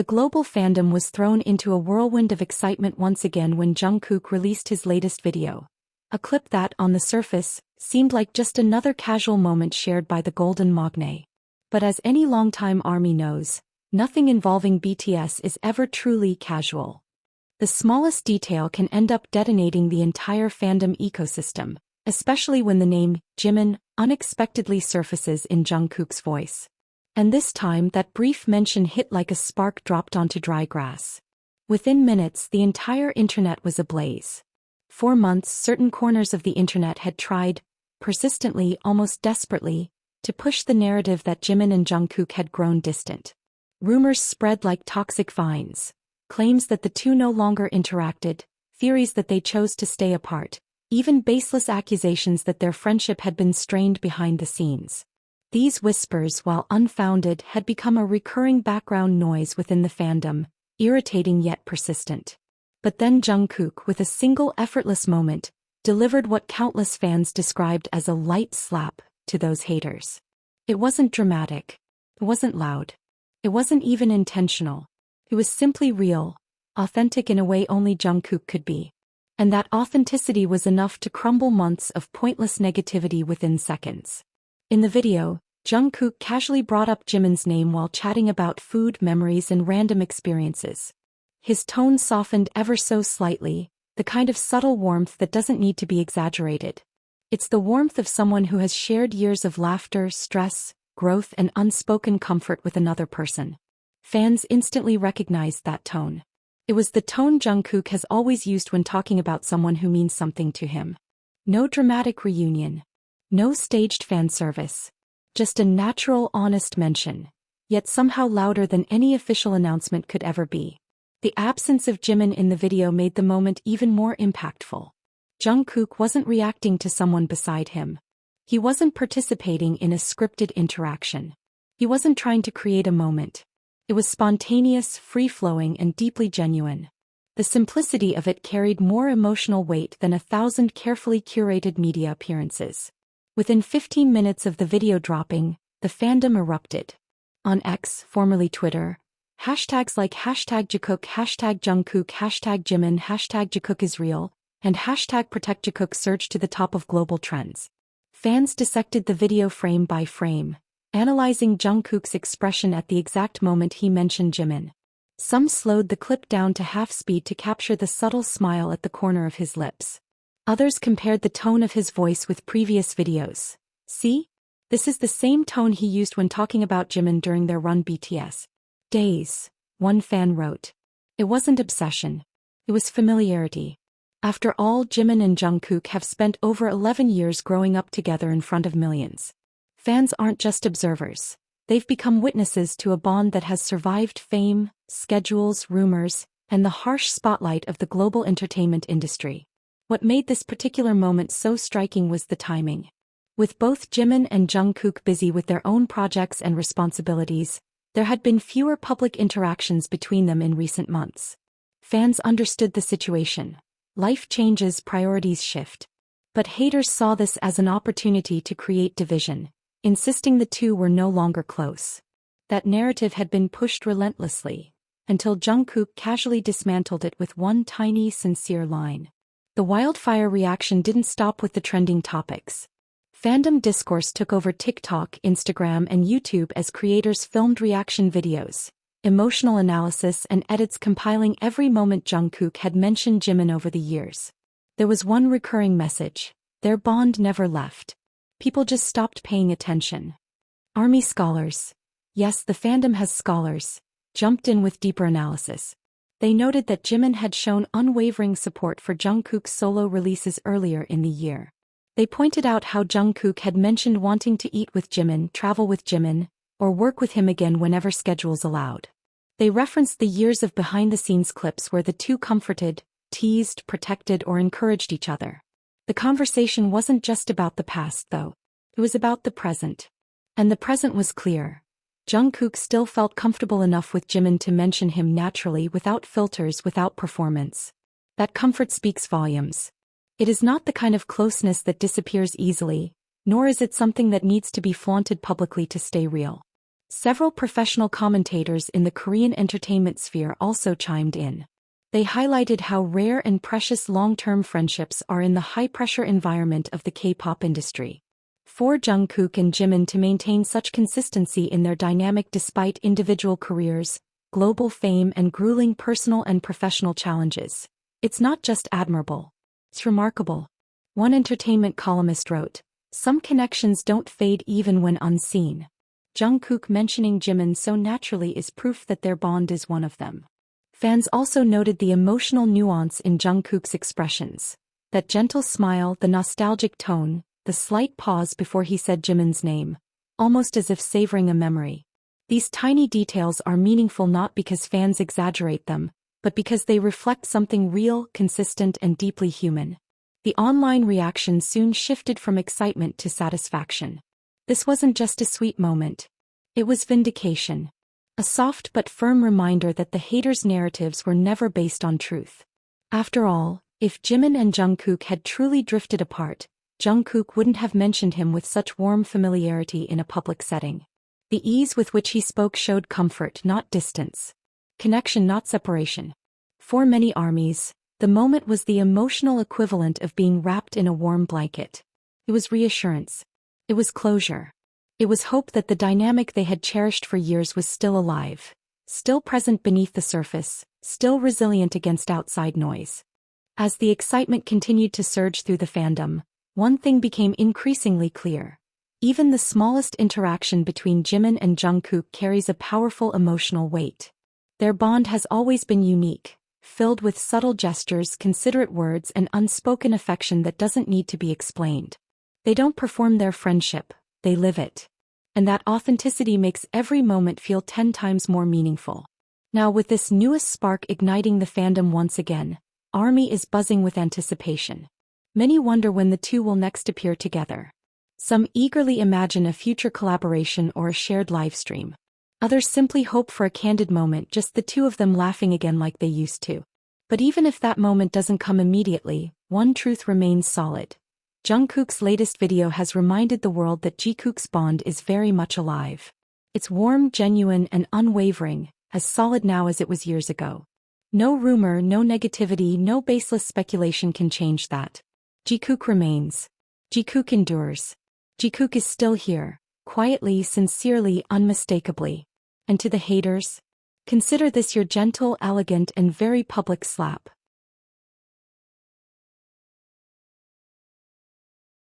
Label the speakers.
Speaker 1: The global fandom was thrown into a whirlwind of excitement once again when Jungkook released his latest video. A clip that, on the surface, seemed like just another casual moment shared by the Golden Magne. But as any longtime ARMY knows, nothing involving BTS is ever truly casual. The smallest detail can end up detonating the entire fandom ecosystem, especially when the name, Jimin, unexpectedly surfaces in Jungkook's voice. And this time that brief mention hit like a spark dropped onto dry grass. Within minutes the entire internet was ablaze. For months certain corners of the internet had tried, persistently, almost desperately, to push the narrative that Jimin and Jungkook had grown distant. Rumors spread like toxic vines. Claims that the two no longer interacted, theories that they chose to stay apart, even baseless accusations that their friendship had been strained behind the scenes. These whispers, while unfounded, had become a recurring background noise within the fandom, irritating yet persistent. But then Jungkook, with a single effortless moment, delivered what countless fans described as a light slap to those haters. It wasn't dramatic. It wasn't loud. It wasn't even intentional. It was simply real, authentic in a way only Jungkook could be. And that authenticity was enough to crumble months of pointless negativity within seconds. In the video, Jungkook casually brought up Jimin's name while chatting about food, memories, and random experiences. His tone softened ever so slightly, the kind of subtle warmth that doesn't need to be exaggerated. It's the warmth of someone who has shared years of laughter, stress, growth, and unspoken comfort with another person. Fans instantly recognized that tone. It was the tone Jungkook has always used when talking about someone who means something to him. No dramatic reunion. No staged fan service. Just a natural, honest mention, yet somehow louder than any official announcement could ever be. The absence of Jimin in the video made the moment even more impactful. Jungkook wasn't reacting to someone beside him. He wasn't participating in a scripted interaction. He wasn't trying to create a moment. It was spontaneous, free-flowing, and deeply genuine. The simplicity of it carried more emotional weight than 1,000 carefully curated media appearances. Within 15 minutes of the video dropping, the fandom erupted. On X, formerly Twitter, hashtags like #JiKook, #Jungkook, #Jimin, #JiKookIsreal, and #ProtectJiKook surged to the top of global trends. Fans dissected the video frame by frame, analyzing Jungkook's expression at the exact moment he mentioned Jimin. Some slowed the clip down to half speed to capture the subtle smile at the corner of his lips. Others compared the tone of his voice with previous videos. See? This is the same tone he used when talking about Jimin during their run BTS days, one fan wrote. It wasn't obsession. It was familiarity. After all, Jimin and Jungkook have spent over 11 years growing up together in front of millions. Fans aren't just observers. They've become witnesses to a bond that has survived fame, schedules, rumors, and the harsh spotlight of the global entertainment industry. What made this particular moment so striking was the timing. With both Jimin and Jungkook busy with their own projects and responsibilities, there had been fewer public interactions between them in recent months. Fans understood the situation. Life changes, priorities shift. But haters saw this as an opportunity to create division, insisting the two were no longer close. That narrative had been pushed relentlessly, until Jungkook casually dismantled it with one tiny, sincere line. The wildfire reaction didn't stop with the trending topics. Fandom discourse took over TikTok, Instagram, and YouTube as creators filmed reaction videos, emotional analysis, and edits compiling every moment Jungkook had mentioned Jimin over the years. There was one recurring message: their bond never left. People just stopped paying attention. ARMY scholars, yes, the fandom has scholars, jumped in with deeper analysis. They noted that Jimin had shown unwavering support for Jungkook's solo releases earlier in the year. They pointed out how Jungkook had mentioned wanting to eat with Jimin, travel with Jimin, or work with him again whenever schedules allowed. They referenced the years of behind-the-scenes clips where the two comforted, teased, protected, or encouraged each other. The conversation wasn't just about the past, though. It was about the present. And the present was clear. Jungkook still felt comfortable enough with Jimin to mention him naturally, without filters, without performance. That comfort speaks volumes. It is not the kind of closeness that disappears easily, nor is it something that needs to be flaunted publicly to stay real. Several professional commentators in the Korean entertainment sphere also chimed in. They highlighted how rare and precious long-term friendships are in the high-pressure environment of the K-pop industry. For Jungkook and Jimin to maintain such consistency in their dynamic despite individual careers, global fame and grueling personal and professional challenges, it's not just admirable, it's remarkable. One entertainment columnist wrote, "Some connections don't fade even when unseen." Jungkook mentioning Jimin so naturally is proof that their bond is one of them. Fans also noted the emotional nuance in Jungkook's expressions. That gentle smile, the nostalgic tone, the slight pause before he said Jimin's name, almost as if savoring a memory. These tiny details are meaningful not because fans exaggerate them, but because they reflect something real, consistent and deeply human. The online reaction soon shifted from excitement to satisfaction. This wasn't just a sweet moment. It was vindication. A soft but firm reminder that the haters' narratives were never based on truth. After all, if Jimin and Jungkook had truly drifted apart, Jungkook wouldn't have mentioned him with such warm familiarity in a public setting. The ease with which he spoke showed comfort, not distance. Connection, not separation. For many armies, the moment was the emotional equivalent of being wrapped in a warm blanket. It was reassurance. It was closure. It was hope that the dynamic they had cherished for years was still alive, still present beneath the surface, still resilient against outside noise. As the excitement continued to surge through the fandom, one thing became increasingly clear. Even the smallest interaction between Jimin and Jungkook carries a powerful emotional weight. Their bond has always been unique, filled with subtle gestures, considerate words and unspoken affection that doesn't need to be explained. They don't perform their friendship, they live it. And that authenticity makes every moment feel 10 times more meaningful. Now with this newest spark igniting the fandom once again, ARMY is buzzing with anticipation. Many wonder when the two will next appear together. Some eagerly imagine a future collaboration or a shared livestream. Others simply hope for a candid moment, just the two of them laughing again like they used to. But even if that moment doesn't come immediately, one truth remains solid. Jungkook's latest video has reminded the world that JiKook's bond is very much alive. It's warm, genuine, and unwavering, as solid now as it was years ago. No rumor, no negativity, no baseless speculation can change that. JiKook remains. JiKook endures. JiKook is still here, quietly, sincerely, unmistakably. And to the haters, consider this your gentle, elegant, and very public slap.